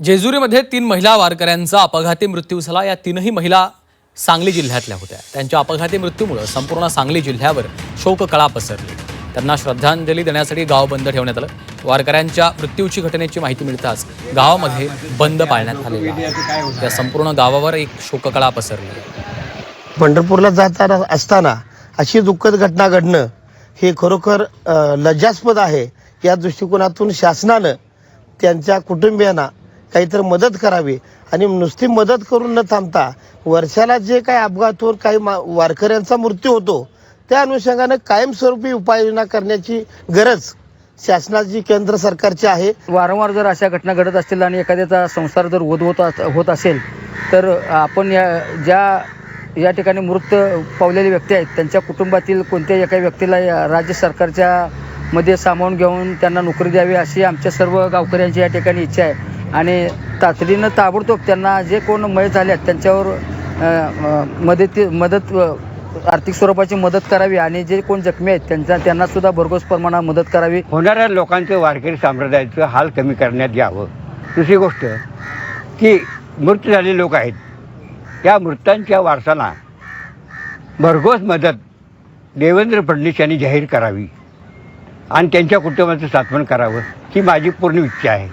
जेजुरीमध्ये 3 महिला वारकऱ्यांचा अपघाती मृत्यू झाला। या तीनही महिला सांगली जिल्ह्यातल्या होत्या। त्यांच्या अपघाती मृत्यूमुळे संपूर्ण सांगली जिल्ह्यावर शोककळा पसरली। त्यांना श्रद्धांजली देण्यासाठी गाव बंद ठेवण्यात आलं। वारकऱ्यांच्या मृत्यूची घटनेची माहिती मिळताच गावामध्ये बंद पाळण्यात आलेला आहे। या संपूर्ण गावावर एक शोककळा पसरली। पंढरपूरला जाताना असताना अशी दुःखद घटना घडणं हे खरोखर लज्जास्पद आहे। या दृष्टिकोनातून शासनानं त्यांच्या कुटुंबियांना काहीतरी मदत करावी आणि नुसती मदत करून न थांबता वर्षाला जे काही अपघातून काही वारकऱ्यांचा मृत्यू होतो त्या अनुषंगानं कायमस्वरूपी उपाययोजना करण्याची गरज शासनाची केंद्र सरकारची आहे। वारंवार जर अशा घटना घडत असतील आणि एखाद्याचा संसार जर होत असेल तर आपण या ठिकाणी मृत पावलेले व्यक्ती आहेत त्यांच्या कुटुंबातील कोणत्याही एका व्यक्तीला राज्य सरकारच्या मध्ये सामावून घेऊन त्यांना नोकरी द्यावी अशी आमच्या सर्व गावकऱ्यांची या ठिकाणी इच्छा आहे। आणि तातडीनं ताबडतोब त्यांना जे कोण मयत झाले आहेत त्यांच्यावर मदत आर्थिक स्वरूपाची मदत करावी आणि जे कोण जखमी आहेत त्यांना सुद्धा भरघोस प्रमाणात मदत करावी। होणाऱ्या लोकांचं वारकरी संप्रदायाचं हाल कमी करण्यात यावं। दुसरी गोष्ट की मृत झालेले लोक आहेत या मृतांच्या वारसाला भरघोस मदत देवेंद्र फडणवीस यांनी जाहीर करावी आणि त्यांच्या कुटुंबाचं सात्वन करावं ही माझी पूर्ण इच्छा आहे।